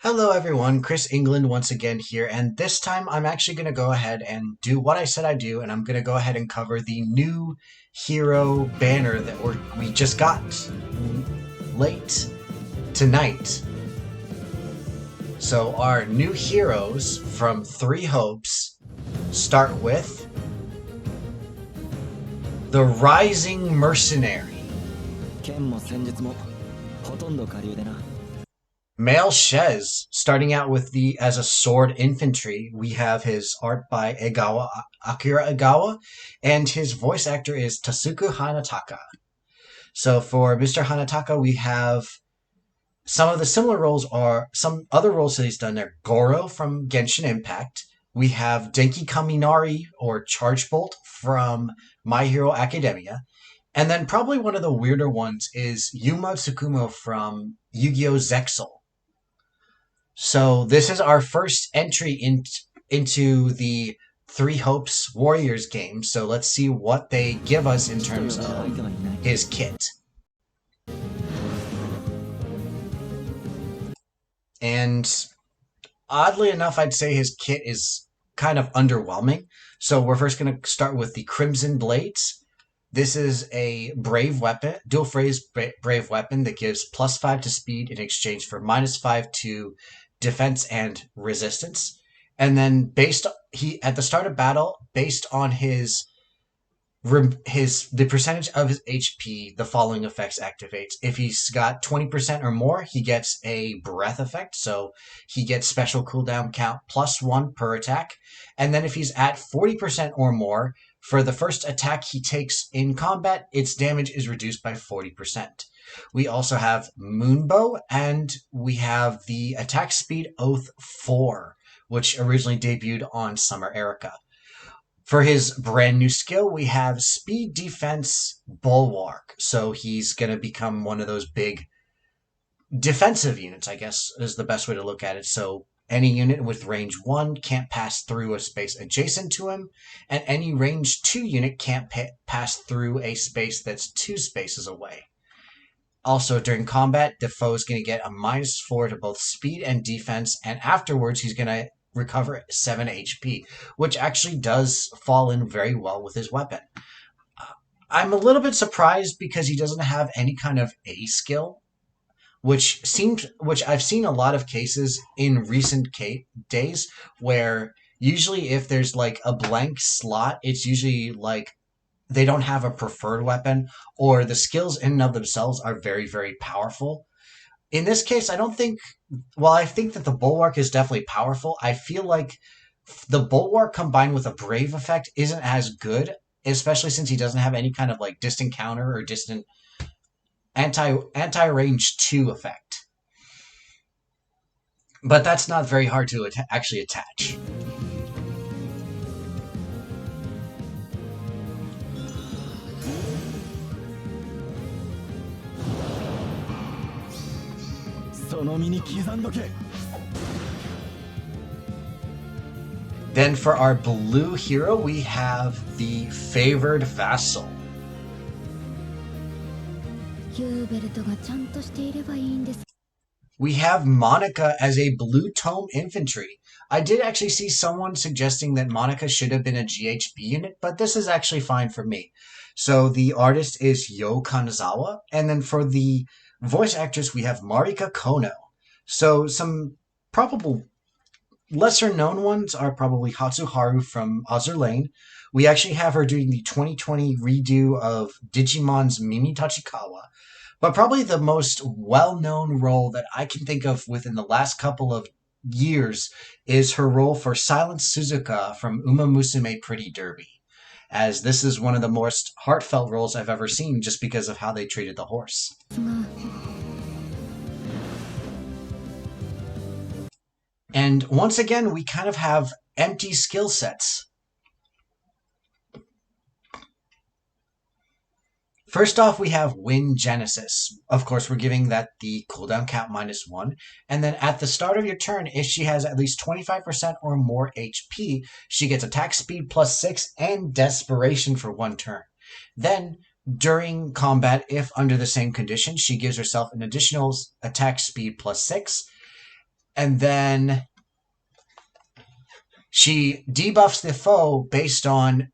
Hello everyone, Chris England once again here, and this time I'm actually going to go ahead and do what I said I'd do, and I'm going to go ahead and cover the new hero banner that we just got late tonight. So our new heroes from Three Hopes start with the Rising Mercenary. Male Shez, starting out with as a sword infantry. We have his art by Akira Egawa, and his voice actor is Tasuku Hanataka. So for Mr. Hanataka, we have some of the similar roles are some other roles that he's done there. Goro from Genshin Impact. We have Denki Kaminari or Charge Bolt from My Hero Academia. And then probably one of the weirder ones is Yuma Tsukumo from Yu-Gi-Oh! Zexal. So this is our first entry into the Three Hopes Warriors game. So let's see what they give us in terms of his kit. And oddly enough, I'd say his kit is kind of underwhelming. So we're first going to start with the Crimson Blades. This is a brave weapon, dual phrase brave weapon that gives +5 to speed in exchange for -5 to defense and resistance. And then at the start of battle, based on the percentage of his HP, the following effects activates. If he's got 20% or more, he gets a breath effect, so he gets special cooldown count +1 per attack. And then if he's at 40% or more, for the first attack he takes in combat, its damage is reduced by 40%. We also have Moonbow, and we have the attack speed Oath 4, which originally debuted on Summer Erica. For his brand new skill, we have Speed Defense Bulwark. So he's going to become one of those big defensive units, I guess, is the best way to look at it. So any unit with range 1 can't pass through a space adjacent to him, and any range 2 unit can't pass through a space that's 2 spaces away. Also, during combat, the foe is going to get a -4 to both speed and defense, and afterwards he's going to recover 7 HP, which actually does fall in very well with his weapon. I'm a little bit surprised because he doesn't have any kind of A skill, which I've seen a lot of cases in recent days where usually if there's like a blank slot, it's usually like they don't have a preferred weapon, or the skills in and of themselves are very, very powerful. In this case, I don't think, while I think that the Bulwark is definitely powerful, I feel like the Bulwark combined with a Brave effect isn't as good, especially since he doesn't have any kind of like distant counter or distant anti-range 2 effect. But that's not very hard to actually attach. Then for our blue hero, we have the Favored Vassal. We have Monica as a blue tome infantry. I did actually see someone suggesting that Monica should have been a GHB unit, but this is actually fine for me. So the artist is Yo Kanazawa, and then for the voice actress, we have Marika Kono. So some probable lesser known ones are probably Hatsuharu from Azur Lane. We actually have her doing the 2020 redo of Digimon's Mimi Tachikawa. But probably the most well-known role that I can think of within the last couple of years is her role for Silence Suzuka from Uma Musume Pretty Derby, as this is one of the most heartfelt roles I've ever seen just because of how they treated the horse. And once again, we kind of have empty skill sets. First off, we have Wind Genesis. Of course, we're giving that the cooldown count -1. And then at the start of your turn, if she has at least 25% or more HP, she gets attack speed +6 and desperation for 1 turn. Then, during combat, if under the same condition, she gives herself an additional attack speed +6. and then she debuffs the foe based on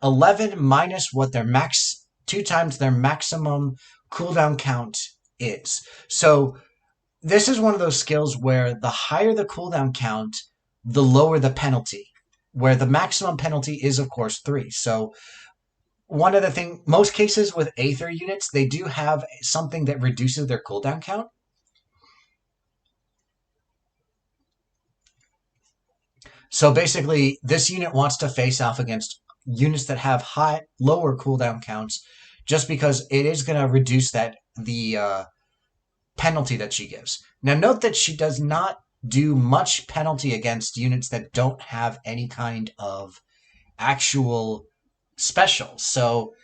11 minus what their max, 2 times their maximum cooldown count is. So this is one of those skills where the higher the cooldown count, the lower the penalty, where the maximum penalty is, of course, 3. So one of the things, most cases with Aether units, they do have something that reduces their cooldown count. So basically, this unit wants to face off against units that have lower cooldown counts, just because it is going to reduce the penalty that she gives. Now, note that she does not do much penalty against units that don't have any kind of actual specials. So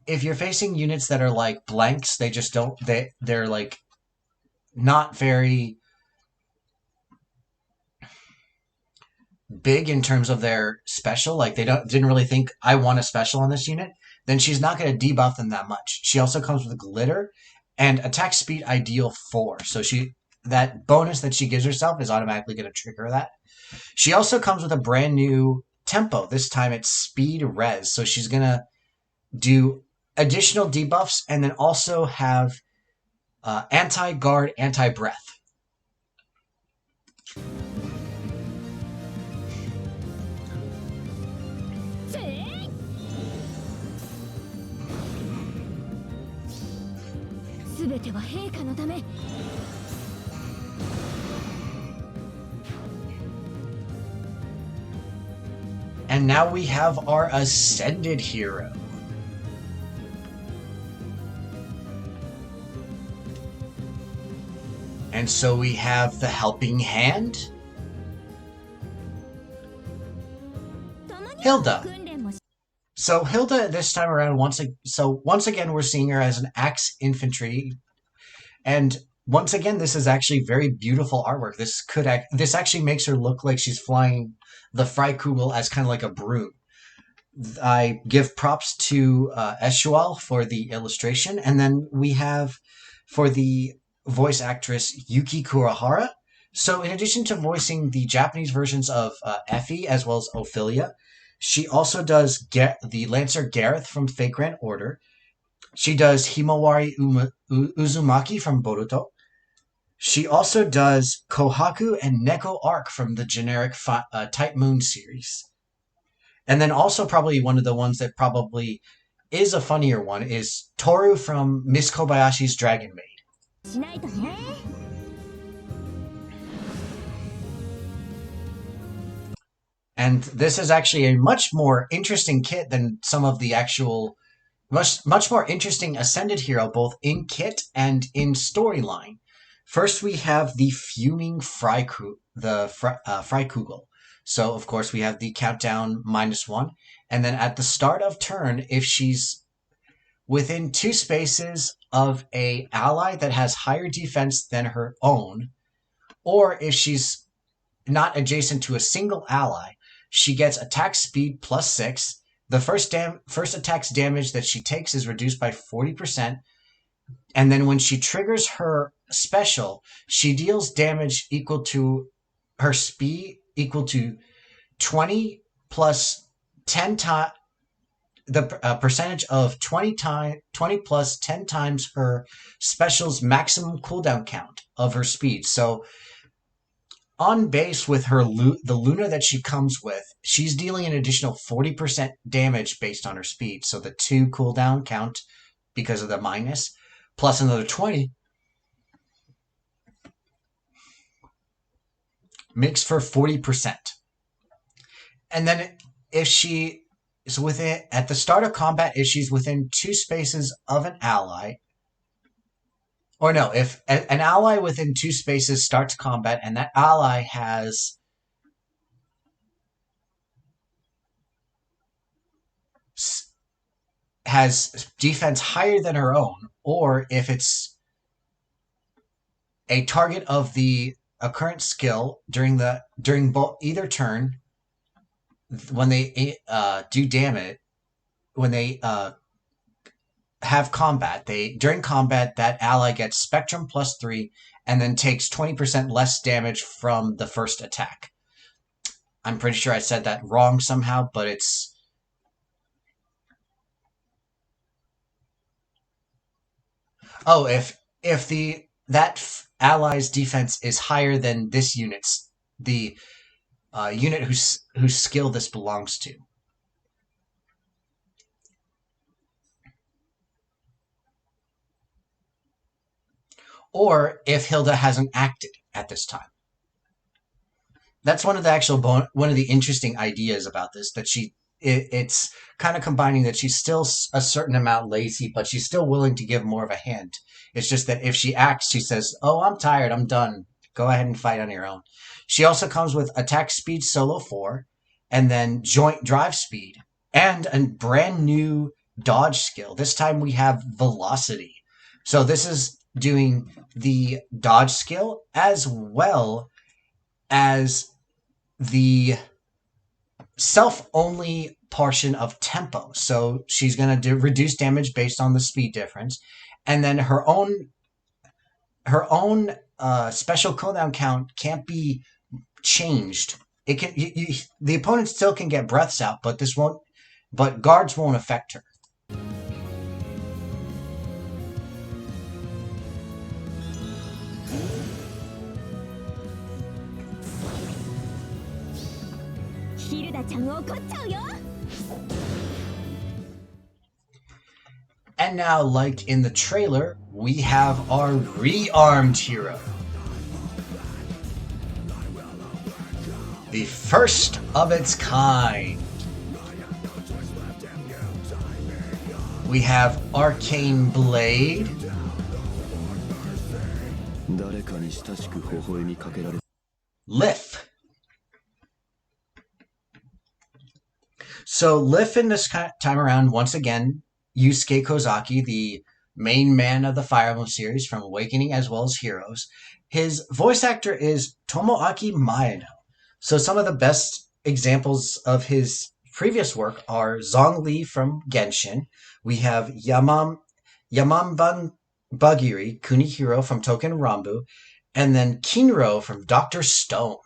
if you're facing units that are like blanks, they just don't, they're like not very big in terms of their special, like they didn't really think I want a special on this unit, then she's not going to debuff them that much. She also comes with glitter and attack speed ideal 4. So that bonus that she gives herself is automatically going to trigger that. She also comes with a brand new tempo. This time it's speed res. So she's going to do additional debuffs and then also have anti-guard, anti-breath. And now we have our Ascended Hero. And so we have the Helping Hand, Hilda. So Hilda this time around, once again, we're seeing her as an axe infantry. And once again, this is actually very beautiful artwork. This actually makes her look like she's flying the Freikugel as kind of like a broom. I give props to Eshual for the illustration. And then we have for the voice actress Yuki Kurahara. So in addition to voicing the Japanese versions of Effie as well as Ophelia, she also does the Lancer Gareth from Fake Grand Order. She does Himawari Uzumaki from Boruto. She also does Kohaku and Neko Arc from the generic Type Moon series. And then also probably one of the ones that probably is a funnier one is Toru from Miss Kobayashi's Dragon Maid. And this is actually a much more interesting kit than some of the actual, much more interesting Ascended Hero, both in kit and in storyline. First, we have the Fuming Freikugel. So, of course, we have the countdown -1. And then at the start of turn, if she's within 2 spaces of a ally that has higher defense than her own, or if she's not adjacent to a single ally, she gets attack speed +6. The first attack's damage that she takes is reduced by 40%. And then when she triggers her special, she deals damage equal to her speed equal to 20 plus 10 times the percentage of 20 plus 10 times her special's maximum cooldown count of her speed. So on base with her the Luna that she comes with, she's dealing an additional 40% damage based on her speed. So the 2 cooldown count because of the minus, plus another 20, makes for 40%. And then if she is within, at the start of combat, if she's within 2 spaces of an ally, or no, if an ally within 2 spaces starts combat and that ally has defense higher than her own, or if it's a target of a current skill during either turn, when they do damage, when they have combat, during combat that ally gets Spectrum +3 and then takes 20% less damage from the first attack. I'm pretty sure I said that wrong somehow, but it's... Oh, if that ally's defense is higher than this unit's, the unit whose skill this belongs to. Or if Hilda hasn't acted at this time. That's one of the one of the interesting ideas about this, that it's kind of combining that she's still a certain amount lazy, but she's still willing to give more of a hand. It's just that if she acts, she says, "Oh, I'm tired, I'm done. Go ahead and fight on your own." She also comes with attack speed solo 4, and then joint drive speed, and a brand new dodge skill. This time we have velocity. So this is doing the dodge skill as well as the self-only portion of tempo. So she's going to reduce damage based on the speed difference, and then her own special cooldown count can't be changed. It can the opponent still can get breaths out, but guards won't affect her. And now, like in the trailer, we have our Rearmed Hero. The first of its kind. We have Arcane Blade. Lif. So Lif in this time around, once again, Yusuke Kozaki, the main man of the Fire Emblem series from Awakening as well as Heroes. His voice actor is Tomoaki Maeno. So some of the best examples of his previous work are Zhongli from Genshin. We have Yamamban Bagiri, Kunihiro from Touken Ranbu, and then Kinro from Dr. Stone.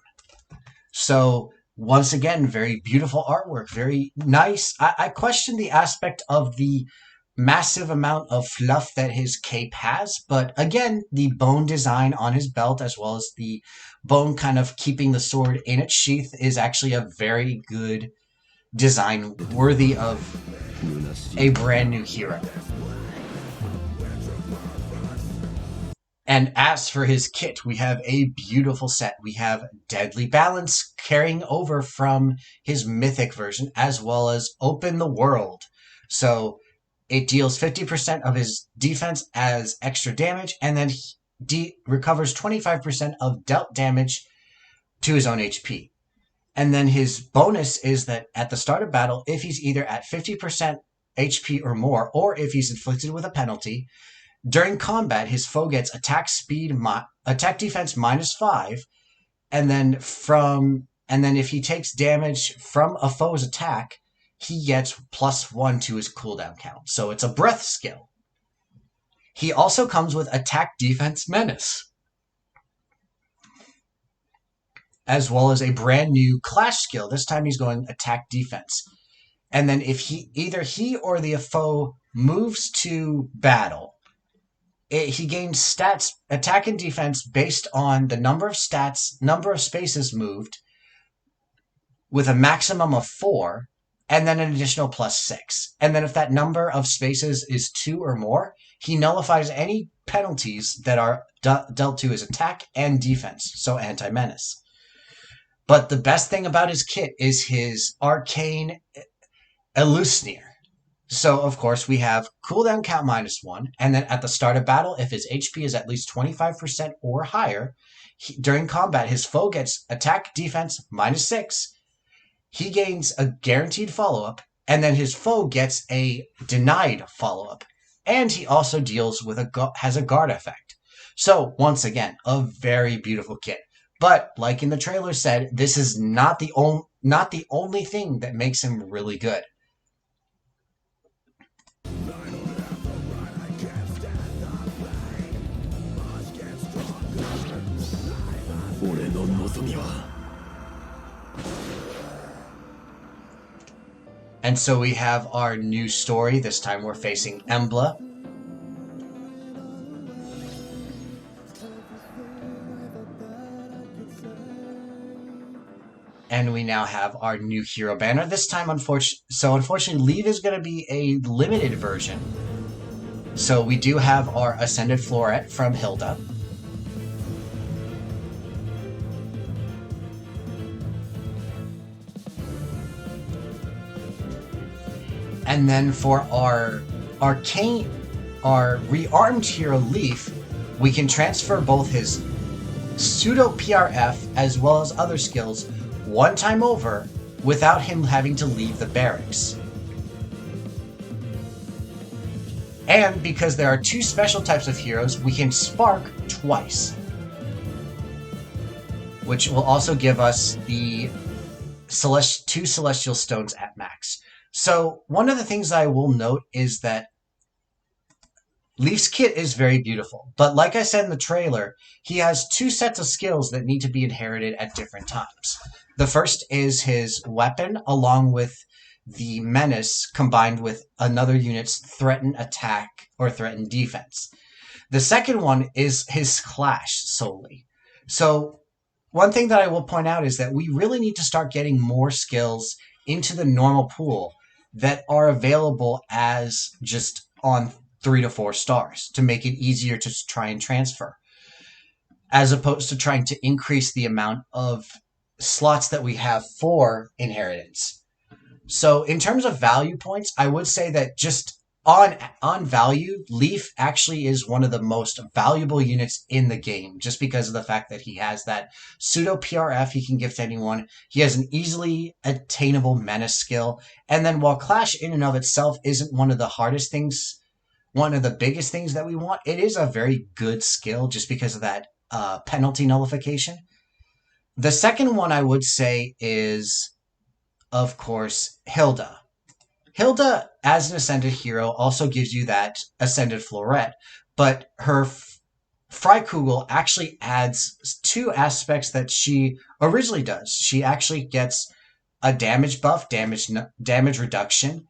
So once again, very beautiful artwork, very nice. I question the aspect of the massive amount of fluff that his cape has, but again, the bone design on his belt as well as the bone kind of keeping the sword in its sheath is actually a very good design, worthy of a brand new hero. And as for his kit, we have a beautiful set. We have Deadly Balance carrying over from his mythic version, as well as Open the World. So it deals 50% of his defense as extra damage, and then recovers 25% of dealt damage to his own HP. And then his bonus is that at the start of battle, if he's either at 50% HP or more, or if he's inflicted with a penalty, during combat, his foe gets attack defense -5, and then if he takes damage from a foe's attack, he gets +1 to his cooldown count. So it's a breath skill. He also comes with attack defense menace, as well as a brand new clash skill. This time he's going attack defense. And then if either he or the foe moves to battle, he gains stats, attack and defense, based on the number of spaces moved, with a maximum of 4, and then an additional +6. And then if that number of spaces is 2 or more, he nullifies any penalties that are dealt to his attack and defense, so anti-menace. But the best thing about his kit is his Arcane Elusnir. So, of course, we have cooldown count -1, and then at the start of battle, if his HP is at least 25% or higher, during combat, his foe gets attack defense -6. He gains a guaranteed follow-up, and then his foe gets a denied follow-up. And he also deals with has a guard effect. So, once again, a very beautiful kit. But, like in the trailer said, this is not the only thing that makes him really good. 俺の望みは And so we have our new story. This time we're facing Embla. And we now have our new hero banner. This time, unfortunately, Leave is going to be a limited version. So we do have our Ascended Floret from Hilda. And then for our Rearmed Hero Leaf, we can transfer both his pseudo PRF as well as other skills one time over without him having to leave the barracks. And because there are two special types of heroes, we can spark twice, which will also give us the two Celestial Stones at max. So one of the things I will note is that Leaf's kit is very beautiful, but like I said in the trailer, he has two sets of skills that need to be inherited at different times. The first is his weapon, along with the menace combined with another unit's threaten attack or threaten defense. The second one is his clash solely. So one thing that I will point out is that we really need to start getting more skills into the normal pool that are available as just on 3 to 4 stars to make it easier to try and transfer, as opposed to trying to increase the amount of slots that we have for inheritance. So in terms of value points, I would say that just on value, Leaf actually is one of the most valuable units in the game, just because of the fact that he has that pseudo PRF he can give to anyone. He has an easily attainable menace skill. And then while Clash in and of itself isn't one of the hardest things, one of the biggest things that we want, it is a very good skill just because of that penalty nullification. The second one I would say is, of course, Hilda. Hilda, as an Ascended hero, also gives you that Ascended Floret, but her Freikugel actually adds two aspects that she originally does. She actually gets a damage buff, damage reduction,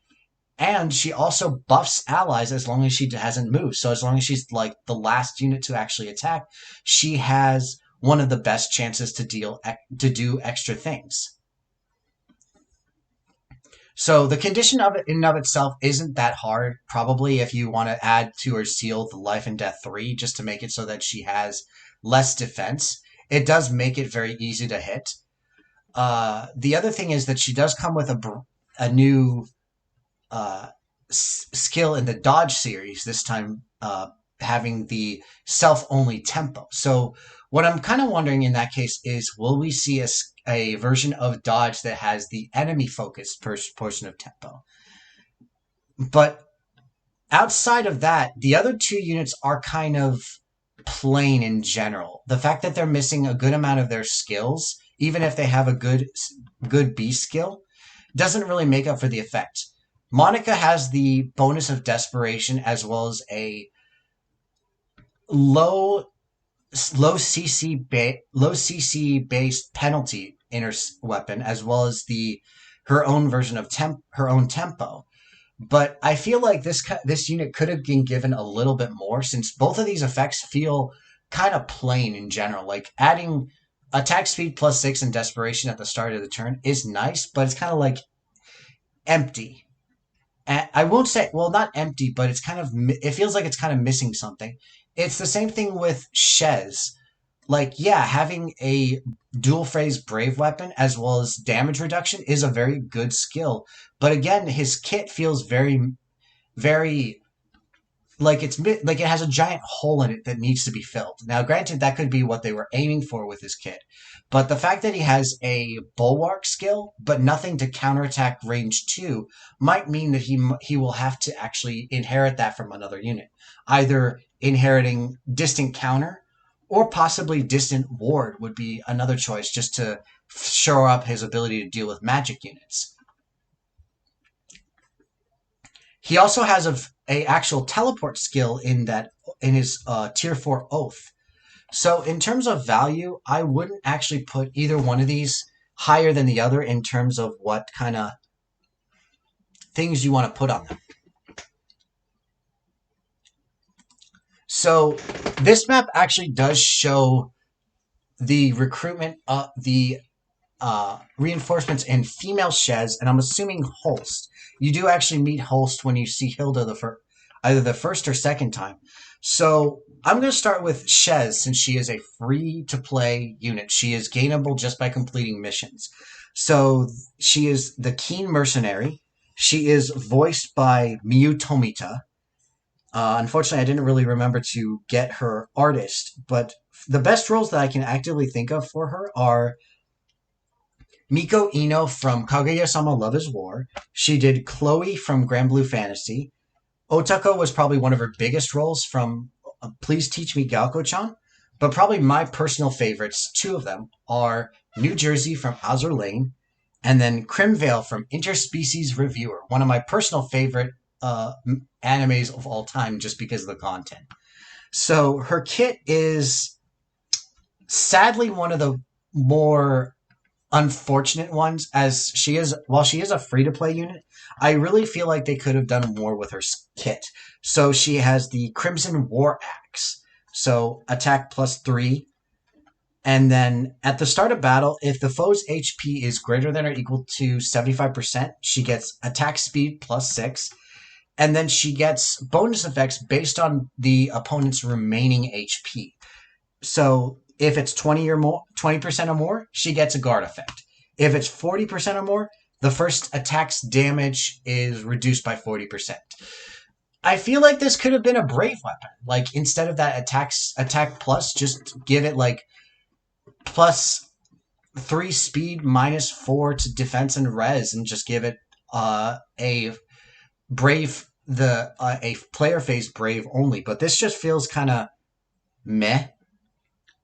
and she also buffs allies as long as she hasn't moved. So as long as she's like the last unit to actually attack, she has one of the best chances to do extra things. So the condition of it in and of itself isn't that hard. Probably if you want to add to her seal the Life and Death 3 just to make it so that she has less defense, it does make it very easy to hit. The other thing is that she does come with a new skill in the Dodge series, this time having the self-only tempo. So what I'm kind of wondering in that case is, will we see a version of Dodge that has the enemy-focused portion of tempo? But outside of that, the other two units are kind of plain in general. The fact that they're missing a good amount of their skills, even if they have a good B skill, doesn't really make up for the effect. Monica has the bonus of Desperation as well as a low CC based penalty in her weapon, as well as her own version of her own tempo. But I feel like this unit could have been given a little bit more, since both of these effects feel kind of plain in general. Like adding attack speed +6 and Desperation at the start of the turn is nice, but it's kind of like empty. And I won't say, well, not empty, but it feels like it's kind of missing something. It's the same thing with Shez. Like, yeah, having a dual phase Brave weapon as well as damage reduction is a very good skill. But again, his kit feels very, very like it has a giant hole in it that needs to be filled. Now, granted, that could be what they were aiming for with his kit, but the fact that he has a bulwark skill but nothing to counterattack range 2 might mean that he will have to actually inherit that from another unit, either inheriting distant counter or possibly distant ward would be another choice, just to shore up his ability to deal with magic units. He also has a actual teleport skill in his tier 4 Oath. So in terms of value, I wouldn't actually put either one of these higher than the other in terms of what kind of things you want to put on them. So this map actually does show the recruitment, the reinforcements in Female Shez, and I'm assuming Holst. You do actually meet Holst when you see Hilda either the first or second time. So I'm going to start with Shez since she is a free-to-play unit. She is gainable just by completing missions. So she is the Keen Mercenary. She is voiced by Miyu Tomita. Unfortunately, I didn't really remember to get her artist, but the best roles that I can actively think of for her are Miko Ino from Kaguya-sama Love is War. She did Chloe from Grand Blue Fantasy. Otako was probably one of her biggest roles from Please Teach Me Galko-chan. But probably my personal favorites, two of them, are New Jersey from Azur Lane, and then Crimvale from Interspecies Reviewer, one of my personal favorite animes of all time just because of the content. So her kit is sadly one of the more unfortunate ones, as while she is a free-to-play unit, I really feel like they could have done more with her kit. So she has the Crimson War Axe, so attack +3, and then at the start of battle, if the foe's HP is greater than or equal to 75%, she gets attack speed +6, and then she gets bonus effects based on the opponent's remaining HP. So if it's 20% or more, she gets a guard effect. If it's 40% or more, the first attack's damage is reduced by 40%. I feel like this could have been a brave weapon. Like, instead of that attack plus, just give it like +3 speed, -4 to defense and res, and just give it a brave, a player phase brave only. But this just feels kind of meh.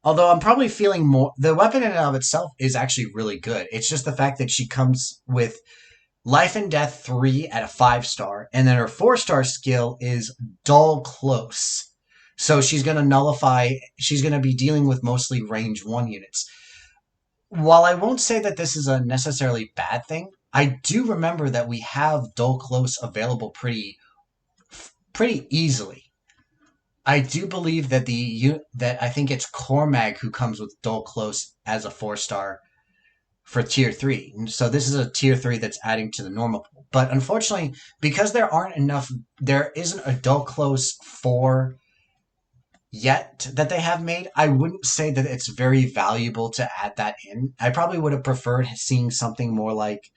Although I'm probably feeling more, the weapon in and of itself is actually really good. It's just the fact that she comes with Life and Death 3 at a 5-star, and then her 4-star skill is Dull Close. So she's going to be dealing with mostly range 1 units. While I won't say that this is a necessarily bad thing, I do remember that we have Dull Close available pretty easily. I do believe that I think it's Cormag who comes with Dull Close as a 4-star for tier 3. So this is a tier 3 that's adding to the normal pool. But unfortunately, because there isn't a Dull Close 4 yet that they have made, I wouldn't say that it's very valuable to add that in. I probably would have preferred seeing something more like,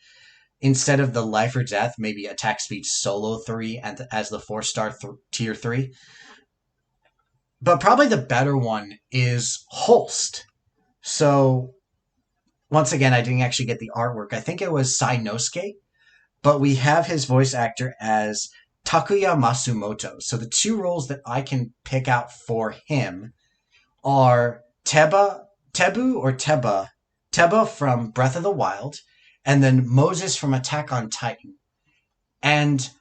instead of the Life or Death, maybe attack speed solo 3 as the 4-star tier 3. But probably the better one is Holst. So, once again, I didn't actually get the artwork. I think it was Sainosuke, but we have his voice actor as Takuya Masumoto. So the two roles that I can pick out for him are Teba from Breath of the Wild, and then Moses from Attack on Titan. And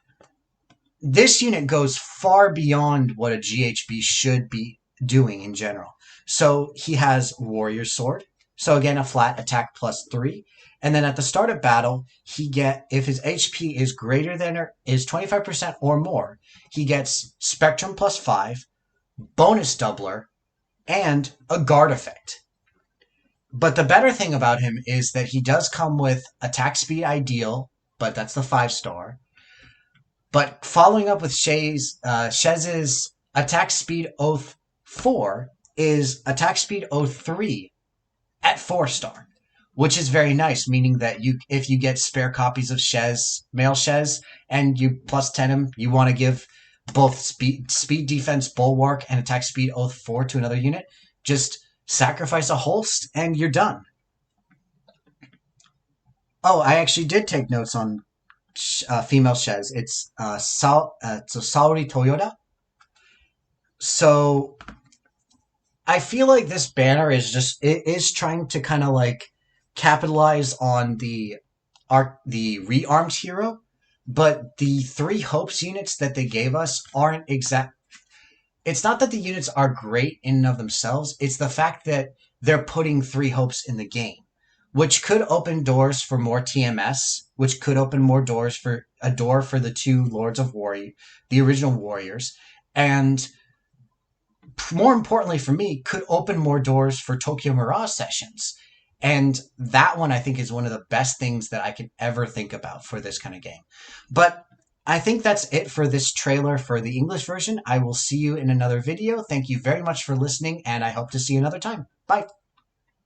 this unit goes far beyond what a GHB should be doing in general. So he has Warrior Sword. So again, a flat attack +3. And then at the start of battle, if his HP is greater than or is 25% or more, he gets Spectrum +5, bonus doubler, and a guard effect. But the better thing about him is that he does come with attack speed ideal, but that's the 5-star. But following up with Shez's attack speed Oath 4 is attack speed Oath 3 at 4-star, which is very nice, meaning that if you get spare copies of Male Shez, and you +10 him, you want to give both speed defense Bulwark and attack speed Oath 4 to another unit, just sacrifice a Holst and you're done. Oh, I actually did take notes on Female Shez. It's Saori Toyoda. So I feel like this banner is trying to kind of like capitalize on the Rearmed Hero, but the 3 Hopes units that they gave us aren't it's not that the units are great in and of themselves. It's the fact that they're putting three hopes in the game, which could open doors for more TMS, which could open more doors for a door for the two Lords of Warrior, the original Warriors, and more importantly for me, could open more doors for Tokyo Mirage sessions. And that one I think is one of the best things that I could ever think about for this kind of game. But I think that's it for this trailer for the English version. I will see you in another video. Thank you very much for listening, and I hope to see you another time. Bye.